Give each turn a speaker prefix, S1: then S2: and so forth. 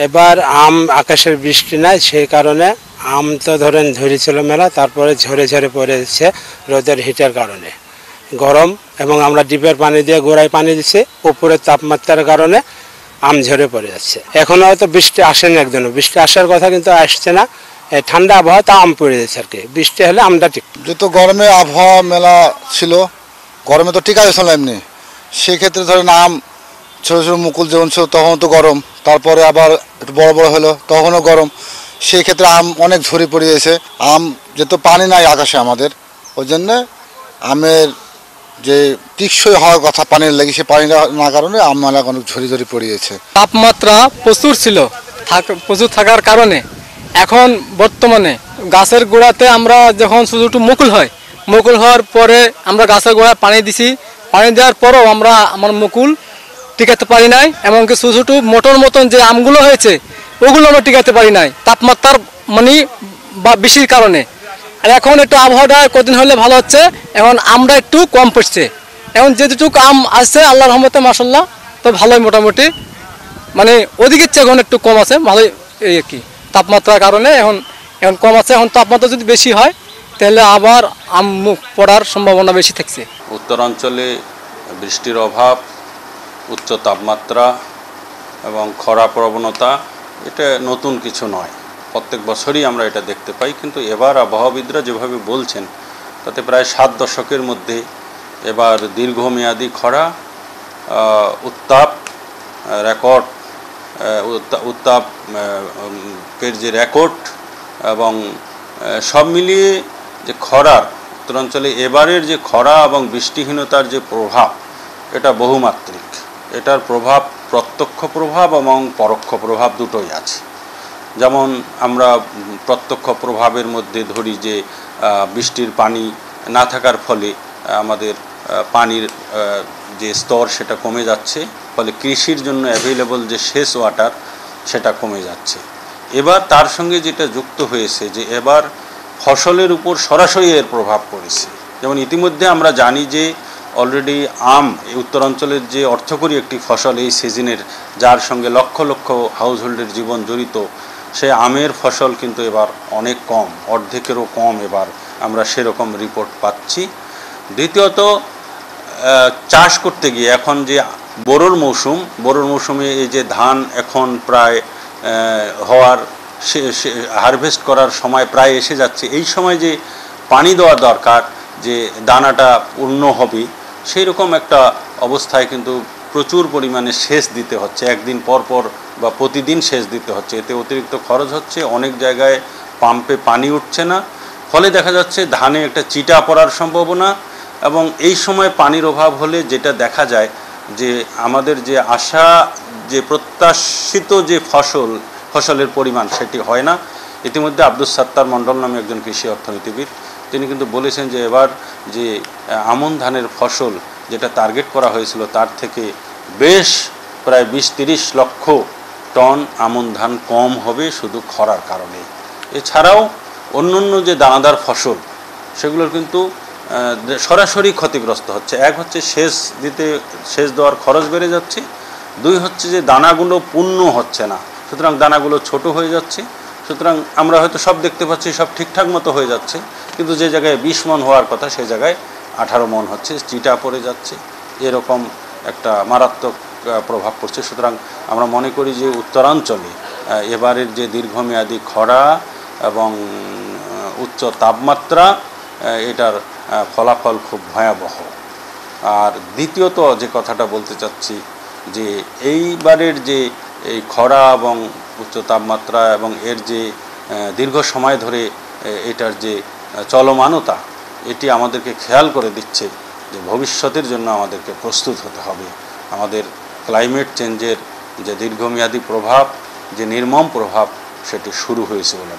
S1: এবার আম আকাশের বৃষ্টি নাই, সেই কারণে আম তো ধরেন ধরেছিল মেলা, তারপরে ঝরে ঝরে পড়েছে রোদের হিটের কারণে। গরম এবং আমরা ডিপের পানি দিয়ে গোড়ায় পানি দিচ্ছি, উপরের তাপমাত্রার কারণে আম ঝরে পড়ে যাচ্ছে। এখন হয়তো বৃষ্টি আসেনি, একদিনও বৃষ্টি আসার কথা কিন্তু আসছে না। ঠান্ডা আবহাওয়া তা আম পড়ে যাচ্ছে আর কি, বৃষ্টি হলে আমটা ঠিক।
S2: যেহেতু গরমে আবহাওয়া মেলা ছিল, গরমে তো ঠিক আছে এমনি, সেক্ষেত্রে ধরেন আম ছোটো ছোটো মুকুল যেমন ছিল তখন তো গরম, তারপরে আবার একটু বড় বড় হলো তখনও গরম, সেই ক্ষেত্রে আম অনেক ঝরে পড়ে গেছে। আম যেহেতু পানি নাই আকাশে আমাদের, ওই জন্যে আমের যে টিকসই হওয়ার কথা পানির লাগে, সে পানি না কারণে আম মেলা অনেক ঝরে ঝরে পড়ে গেছে।
S3: তাপমাত্রা প্রচুর ছিল, প্রচুর থাকার কারণে এখন বর্তমানে গাছের গোড়াতে আমরা যখন শুধু একটু মুকুল হয়, মুকুল হওয়ার পরে আমরা গাছের গোড়ায় পানি দিছি, পানি দেওয়ার পরেও আমার মুকুল টিকাতে পারি নাই, এমনকি ছোটো ছোটো মোটর মতন যে আমগুলো হয়েছে ওগুলো আমরা টিকাতে পারি নাই তাপমাত্রার বা বেশির কারণে। আর এখন একটু আবহাওয়াটা কদিন হলে ভালো হচ্ছে, এখন আমরা একটু কম পড়ছে। এখন যেটুকু আম আসছে আল্লাহর রহমতে মাশাআল্লাহ, তো ভালোই মোটামুটি, ওদিকের চেয়ে এখন একটু কম আছে, ভালোই এই আর কি। তাপমাত্রার কারণে এখন কম আছে। এখন তাপমাত্রা যদি বেশি হয় তাহলে আবার আম পড়ার সম্ভাবনা বেশি থাকছে।
S4: উত্তরাঞ্চলে বৃষ্টির অভাব, উচ্চ তাপমাত্রা এবং খরা প্রবণতা, এটা নতুন কিছু নয়, প্রত্যেক বছরই আমরা এটা দেখতে পাই। কিন্তু এবার আবহাওয়াবিদরা যেভাবে বলছেন তাতে প্রায় 7 দশকের মধ্যে এবার দীর্ঘমেয়াদী খরা, উত্তাপের যে রেকর্ড এবং সব মিলিয়ে যে খরার, উত্তরাঞ্চলে এবারের যে খরা এবং বৃষ্টিহীনতার যে প্রভাব, এটা বহুমাত্রিক। এটার প্রভাব প্রত্যক্ষ প্রভাব এবং পরোক্ষ প্রভাব দুটোই আছে। যেমন আমরা প্রত্যক্ষ প্রভাবের মধ্যে ধরি যে বৃষ্টির পানি না থাকার ফলে আমাদের পানির যে স্তর সেটা কমে যাচ্ছে, ফলে কৃষির জন্য অ্যাভেলেবল যে সেচ ওয়াটার সেটা কমে যাচ্ছে। এবার তার সঙ্গে যেটা যুক্ত হয়েছে যে এবার ফসলের উপর সরাসরি এর প্রভাব পড়েছে। যেমন ইতিমধ্যে আমরা জানি যে অলরেডি আম এই উত্তরাঞ্চলের যে অর্থকরী একটি ফসল এই সিজনের, যার সঙ্গে লক্ষ লক্ষ হাউসহোল্ডের জীবন জড়িত, সে আমের ফসল কিন্তু এবার অনেক কম, অর্ধেকেরও কম এবার আমরা সেরকম রিপোর্ট পাচ্ছি। দ্বিতীয়ত, চাষ করতে গিয়ে এখন যে বোরোর মৌসুমে এই যে ধান এখন প্রায় হওয়ার, হারভেস্ট করার সময় প্রায় এসে যাচ্ছে, এই সময় যে পানি দেওয়া দরকার, যে দানাটা পূর্ণ হবে, সেই রকম একটা অবস্থায় কিন্তু প্রচুর পরিমাণে সেচ দিতে হচ্ছে, একদিন পর পর বা প্রতিদিন সেচ দিতে হচ্ছে। এতে অতিরিক্ত খরচ হচ্ছে, অনেক জায়গায় পাম্পে পানি উঠছে না, ফলে দেখা যাচ্ছে ধানে একটা চিটা পড়ার সম্ভাবনা। এবং এই সময় পানির অভাব হলে যেটা দেখা যায় যে আমাদের যে আশা, যে প্রত্যাশিত যে ফসলের পরিমাণ সেটি হয় না। ইতিমধ্যে আব্দুস সাত্তার মণ্ডল নামে একজন কৃষি অর্থনীতিবিদ, তিনি কিন্তু বলেছেন যে এবার যে আমন ধানের ফসল যেটা টার্গেট করা হয়েছিল তার থেকে বেশ প্রায় 20-30 লক্ষ টন আমন ধান কম হবে শুধু খরার কারণে। এছাড়াও অন্যান্য যে দানাদার ফসল সেগুলোর কিন্তু সরাসরি ক্ষতিগ্রস্ত হচ্ছে। এক হচ্ছে সেচ দেওয়ার খরচ বেড়ে যাচ্ছে, 2 হচ্ছে যে দানাগুলো পূর্ণ হচ্ছে না, সুতরাং দানাগুলো ছোট হয়ে যাচ্ছে। সুতরাং আমরা হয়তো সব দেখতে পাচ্ছি, সব ঠিকঠাক মতো হয়ে যাচ্ছে, কিন্তু যে জায়গায় 20 মণ হওয়ার কথা সেই জায়গায় 18 মণ হচ্ছে, চিটা পড়ে যাচ্ছে, এরকম একটা মারাত্মক প্রভাব পড়ছে। সুতরাং আমরা মনে করি যে উত্তরাঞ্চলে এবারের যে দীর্ঘমেয়াদী খরা এবং উচ্চ তাপমাত্রা, এটার ফলাফল খুব ভয়াবহ। আর দ্বিতীয়ত যে কথাটা বলতে চাচ্ছি যে এইবারের যে এই খরা এবং উচ্চ তাপমাত্রা এবং এর যে দীর্ঘ সময় ধরে এটার যে চলমানতা, এটি আমাদেরকে খেয়াল করে দিচ্ছে যে ভবিষ্যতের জন্য আমাদেরকে প্রস্তুত হতে হবে। আমাদের ক্লাইমেট চেঞ্জের যে দীর্ঘমেয়াদী প্রভাব, যে নির্মম প্রভাব, সেটি শুরু হয়েছে বলে